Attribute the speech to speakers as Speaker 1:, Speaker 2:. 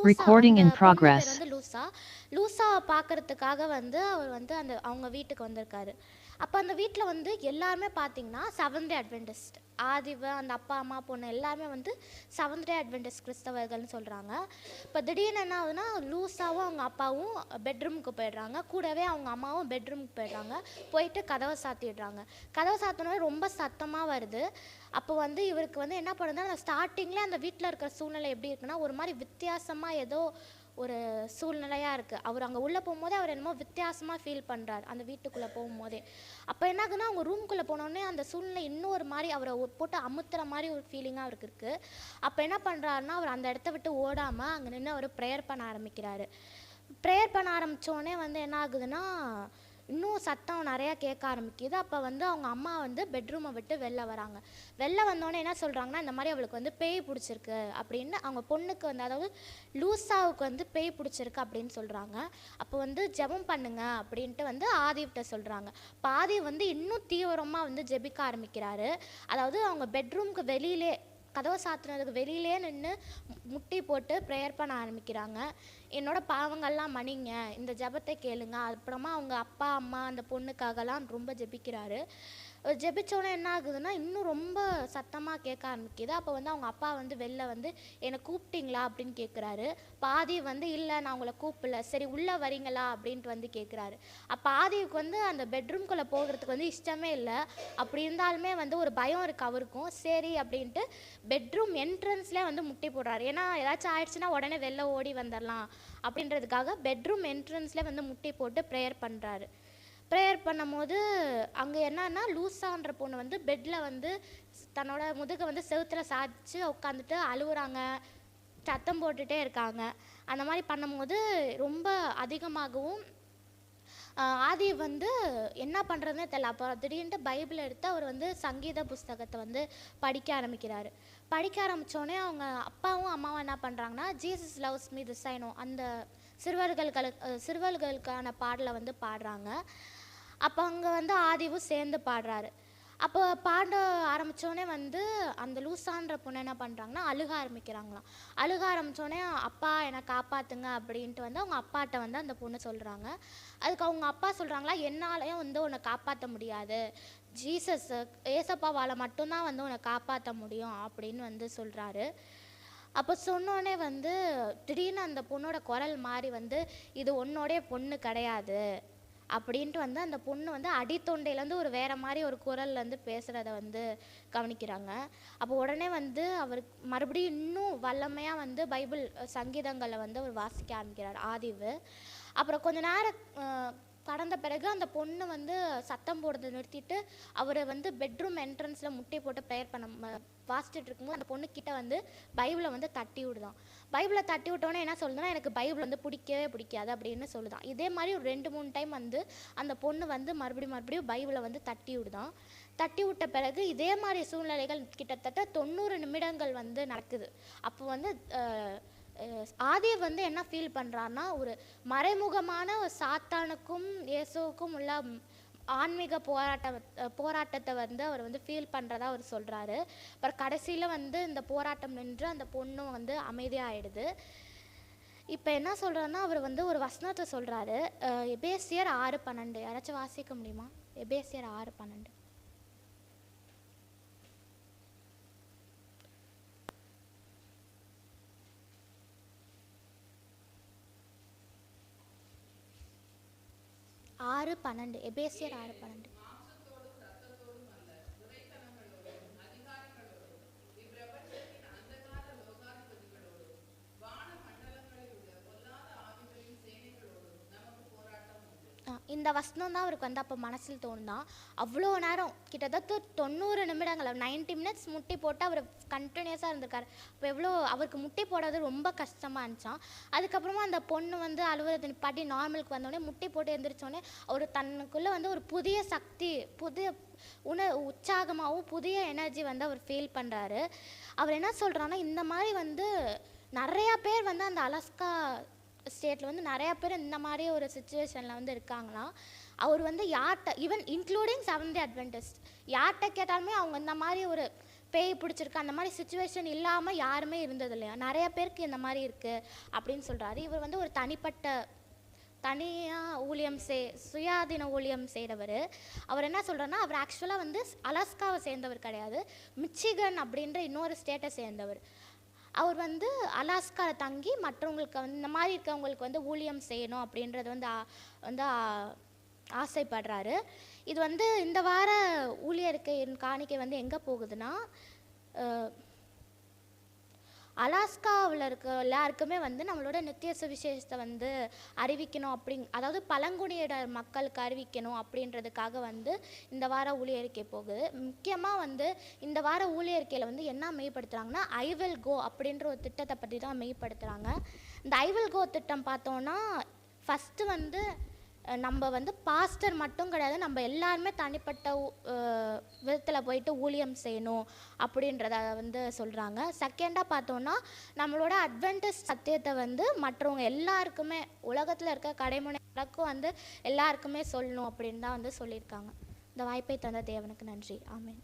Speaker 1: லூசா
Speaker 2: Recording
Speaker 1: அந்த
Speaker 2: in
Speaker 1: பொண்ணு பேர்
Speaker 2: progress.
Speaker 1: வந்து லூசாவை பார்க்கறதுக்காக வந்து அவர் வந்து அவங்க வீட்டுக்கு வந்திருக்காரு. அப்போ அந்த வீட்டில் வந்து எல்லாருமே பார்த்தீங்கன்னா செவன்த் டே அட்வென்டிஸ்ட். ஆதிவ அந்த அப்பா அம்மா பொண்ணு எல்லாருமே வந்து செவன்த் டே அட்வென்டிஸ்ட் கிறிஸ்தவர்கள்னு சொல்கிறாங்க. இப்போ திடீர்னு என்ன ஆகுதுன்னா லூசாவும் அவங்க அப்பாவும் பெட்ரூமுக்கு போயிடுறாங்க, கூடவே அவங்க அம்மாவும் பெட்ரூமுக்கு போயிடுறாங்க. போயிட்டு கதவை சாத்திடுறாங்க. கதவை சாத்தினோட ரொம்ப சத்தமாக வருது. அப்போ வந்து இவருக்கு வந்து என்ன பண்ணுதுன்னா, அந்த ஸ்டார்டிங்கில் அந்த வீட்டில் இருக்கிற சூழ்நிலை எப்படி இருக்குன்னா ஒரு மாதிரி வித்தியாசமாக ஏதோ ஒரு சூழ்நிலையாக இருக்குது. அவர் அங்கே உள்ளே போகும்போதே அவர் என்னமோ வித்தியாசமாக ஃபீல் பண்ணுறாரு அந்த வீட்டுக்குள்ளே போகும்போதே. அப்போ என்ன ஆகுதுன்னா அவங்க ரூம்குள்ளே போனோடனே அந்த சூழ்நிலை இன்னும் ஒரு மாதிரி அவரை போட்டு அமுத்துற மாதிரி ஒரு ஃபீலிங்காக அவருக்கு இருக்குது. அப்போ என்ன பண்ணுறாருன்னா அவர் அந்த இடத்த விட்டு ஓடாமல் அங்கே நின்று அவர் ப்ரேயர் பண்ண ஆரம்பிக்கிறாரு. ப்ரேயர் பண்ண ஆரம்பித்தோடனே வந்து என்ன ஆகுதுன்னா இன்னும் சத்தம் நிறையா கேட்க ஆரம்பிக்குது. அப்போ வந்து அவங்க அம்மா வந்து பெட்ரூமை விட்டு வெளில வராங்க. வெளில வந்தோடனே என்ன சொல்கிறாங்கன்னா, இந்த மாதிரி அவளுக்கு வந்து பேய் பிடிச்சிருக்கு அப்படின்னு அவங்க பொண்ணுக்கு வந்து, அதாவது லூசாவுக்கு வந்து பேய் பிடிச்சிருக்கு அப்படின்னு சொல்கிறாங்க. அப்போ வந்து ஜெபம் பண்ணுங்க அப்படின்ட்டு வந்து ஆதிவிட்ட சொல்கிறாங்க. இப்போ ஆதி வந்து இன்னும் தீவிரமாக வந்து ஜெபிக்க ஆரம்பிக்கிறாரு. அதாவது அவங்க பெட்ரூம்க்கு வெளியிலே கதவை சாத்துனதுக்கு வெளியிலே நின்று முட்டி போட்டு ப்ரேயர் பண்ண ஆரம்பிக்கிறாங்க. என்னோட பாவங்கள்லாம் மன்னிங்க, இந்த ஜெபத்தை கேளுங்க. அப்புறமா அவங்க அப்பா அம்மா அந்த பொண்ணுக்காகலாம் ரொம்ப ஜெபிக்கிறாரு. ஜெபிச்சோன்னே என்ன ஆகுதுன்னா இன்னும் ரொம்ப சத்தமாக கேட்க ஆரம்பிக்குது. அப்போ வந்து அவங்க அப்பா வந்து வெளில வந்து என்னை கூப்பிட்டீங்களா அப்படின்னு கேட்குறாரு. பாதி வந்து இல்லை நான் உங்களை கூப்பிடல, சரி உள்ளே வரீங்களா அப்படின்ட்டு வந்து கேட்குறாரு. அப்போ ஆதிவுக்கு வந்து அந்த பெட்ரூம்குள்ளே போகிறதுக்கு வந்து இஷ்டமே இல்லை. அப்படி இருந்தாலுமே வந்து ஒரு பயம் இருக்குது அவருக்கும். சரி அப்படின்ட்டு பெட்ரூம் என்ட்ரன்ஸ்லேயே வந்து முட்டி போடுறாரு. ஏன்னா ஏதாச்சும் ஆயிடுச்சுன்னா உடனே வெளில ஓடி வந்துடலாம் அப்படின்றதுக்காக பெட்ரூம் என்ட்ரன்ஸ்லேயே வந்து முட்டி போட்டு ப்ரேயர் பண்ணுறாரு. ப்ரேயர் பண்ணும்போது அங்கே என்னன்னா லூசான்ற பொண்ணு வந்து பெட்டில் வந்து தன்னோட முதுகை வந்து செவுத்தில் சாய்ச்சி உட்காந்துட்டு அழுகுறாங்க, சத்தம் போட்டுகிட்டே இருக்காங்க. அந்த மாதிரி பண்ணும்போது ரொம்ப அதிகமாகவும் ஆதி வந்து என்ன பண்ணுறதுனே தெரியல. அப்போ திடீர்னு பைபிள் எடுத்து அவர் வந்து சங்கீத புஸ்தகத்தை வந்து படிக்க ஆரம்பிக்கிறாரு. படிக்க ஆரம்பித்தோடனே அவங்க அப்பாவும் அம்மாவும் என்ன பண்ணுறாங்கன்னா, Jesus loves me this I know அந்த சிறுவர்களுக்கான பாடலை வந்து பாடுறாங்க. அப்போ அங்கே வந்து ஆதிவும் சேர்ந்து பாடுறாரு. அப்போ பாட ஆரம்பித்தோடனே வந்து அந்த லூசான்ற பொண்ணு என்ன பண்ணுறாங்கன்னா அழுக ஆரம்பிக்கிறாங்களாம். அழுக ஆரம்பித்தோடனே அப்பா என்னை காப்பாற்றுங்க அப்படின்ட்டு வந்து அவங்க அப்பாட்ட வந்து அந்த பொண்ணு சொல்கிறாங்க. அதுக்கு அவங்க அப்பா சொல்கிறாங்களா, என்னாலையும் வந்து உன்னை காப்பாற்ற முடியாது, ஜீசஸ் ஏசப்பாவால் மட்டும்தான் வந்து உன்னை காப்பாற்ற முடியும் அப்படின்னு வந்து சொல்கிறாரு. அப்போ சொன்னோடனே வந்து திடீர்னு அந்த பொண்ணோட குரல் மாறி வந்து இது உன்னோடைய பொண்ணு கிடையாது அப்படின்ட்டு வந்து அந்த பொண்ணு வந்து அடித்தொண்டையிலேருந்து ஒரு வேறு மாதிரி ஒரு குரல்லேருந்து பேசுகிறத வந்து கவனிக்கிறாங்க. அப்போ உடனே வந்து அவர் மறுபடியும் இன்னும் வல்லமையாக வந்து பைபிள் சங்கீதங்களை வந்து அவர் வாசிக்க ஆரம்பிக்கிறார் ஆதிவு. அப்புறம் கொஞ்ச நேரம் கடந்த பிறகு அந்த பொண்ணு வந்து சத்தம் போடுறதை நிறுத்திட்டு அவரை வந்து பெட்ரூம் என்ட்ரன்ஸில் முட்டி போட்டு ப்ரேயர் பண்ண வாசிச்சுட்டு இருக்கும்போது அந்த பொண்ணுக்கிட்ட வந்து பைபிளை வந்து தட்டி விடுதான். பைபிளை தட்டி விட்டோன்னே என்ன சொல்லுதுன்னா, எனக்கு பைபிள் வந்து பிடிக்கவே பிடிக்காது அப்படின்னு சொல்லுதான். இதே மாதிரி ஒரு 2-3 டைம் வந்து அந்த பொண்ணு வந்து மறுபடியும் பைபிளை வந்து தட்டி விடுதான். தட்டி விட்ட பிறகு இதே மாதிரி சூழ்நிலைகள் கிட்டத்தட்ட 90 நிமிடங்கள் வந்து நடக்குது. அப்போ வந்து ஆதியை வந்து என்ன ஃபீல் பண்ணுறான்னா, ஒரு மறைமுகமான ஒரு சாத்தானுக்கும் இயேசுவுக்கும் உள்ள ஆன்மீக போராட்டத்தை வந்து அவர் வந்து ஃபீல் பண்ணுறதா அவர் சொல்கிறாரு. அப்புறம் கடைசியில் வந்து இந்த போராட்டம் நின்று அந்த பொண்ணும் வந்து அமைதியாகிடுது. இப்போ என்ன சொல்கிறேன்னா, அவர் வந்து ஒரு வசனத்தை சொல்கிறாரு. எபேசியர் 6:12 யாராச்சும் வாசிக்க முடியுமா? எபேசியர் 6:12. எபேசியர் 6:12. இந்த வசனம் தான் அவருக்கு வந்து அப்போ மனசில் தோணுதான். அவ்வளோ நேரம் கிட்டத்தட்ட 90 நிமிடங்கள் 90 மினிட்ஸ் முட்டி போட்டு அவர் கண்டினியூஸாக இருந்திருக்காரு. அப்போ எவ்வளோ அவருக்கு முட்டி போடுறது ரொம்ப கஷ்டமாக இருந்துச்சான். அதுக்கப்புறமா அந்த பொண்ணு வந்து அழுவுறது நிப்பாட்டி நார்மலுக்கு வந்தோடனே முட்டி போட்டு எழுந்திரிச்சோடனே அவர் தனக்குள்ளே வந்து ஒரு புதிய சக்தி, புதிய உற்சாகமாகவும் புதிய எனர்ஜி வந்து அவர் ஃபீல் பண்ணுறாரு. அவர் என்ன சொல்கிறான்னா, இந்த மாதிரி வந்து நிறையா பேர் வந்து அந்த அலாஸ்கா ஸ்டேட்டில் வந்து நிறையா பேர் இந்த மாதிரி ஒரு சுச்சுவேஷனில் வந்து இருக்காங்களாம். அவர் வந்து யார்கிட்ட even including seventh day Adventist யார்கிட்ட கேட்டாலுமே அவங்க இந்த மாதிரி ஒரு பேய் பிடிச்சிருக்கு அந்த மாதிரி சுச்சுவேஷன் இல்லாமல் யாருமே இருந்தது இல்லையா, நிறைய பேருக்கு இந்த மாதிரி இருக்குது அப்படின்னு சொல்கிறாரு. இவர் வந்து ஒரு தனியாக சுயாதீன ஊழியம் செய்கிறவர். அவர் என்ன சொல்கிறாருன்னா, அவர் ஆக்சுவலாக வந்து அலாஸ்காவை சேர்ந்தவர் கிடையாது, மிச்சிகன் அப்படின்ற இன்னொரு ஸ்டேட்டை சேர்ந்தவர். அவர் வந்து அலாஸ்காவில் தங்கி மற்றவங்களுக்கு வந்து இந்த மாதிரி இருக்கவங்களுக்கு வந்து ஊழியம் செய்யணும் அப்படின்றது வந்து ஆசைப்படுறாரு. இது வந்து இந்த வார ஊழியருக்கு காணிக்கை வந்து எங்கே போகுதுன்னா, அலாஸ்காவில் இருக்க எல்லாருக்குமே வந்து நம்மளோட நித்திய சுவிசேஷத்தை வந்து அறிவிக்கணும் அதாவது பழங்குடியினர் மக்களுக்கு அறிவிக்கணும் அப்படின்றதுக்காக வந்து இந்த வார ஊழியறிக்கை போகுது. முக்கியமாக வந்து இந்த வார ஊழியறிக்கையில் வந்து என்ன மெய்ப்படுத்துகிறாங்கன்னா, ஐ வில் கோ அப்படின்ற ஒரு திட்டத்தை பற்றி தான் மெய்ப்படுத்துகிறாங்க. இந்த ஐ வில் கோ திட்டம் பார்த்தோன்னா, ஃபஸ்ட்டு வந்து நம்ம வந்து பாஸ்டர் மட்டும் கிடையாது, நம்ம எல்லாருமே தனிப்பட்ட விதத்தில் போயிட்டு ஊழியம் செய்யணும் அப்படின்றத வந்து சொல்கிறாங்க. செகண்டாக பார்த்தோன்னா, நம்மளோட அட்வென்டிஸ்ட் சத்தியத்தை வந்து மற்றவங்க எல்லாருக்குமே, உலகத்தில் இருக்க கடைமுனைக்கும் வந்து எல்லாருக்குமே சொல்லணும் அப்படின்னு தான் வந்து சொல்லியிருக்காங்க. இந்த வாய்ப்பை தந்த தேவனுக்கு நன்றி. ஆமென்.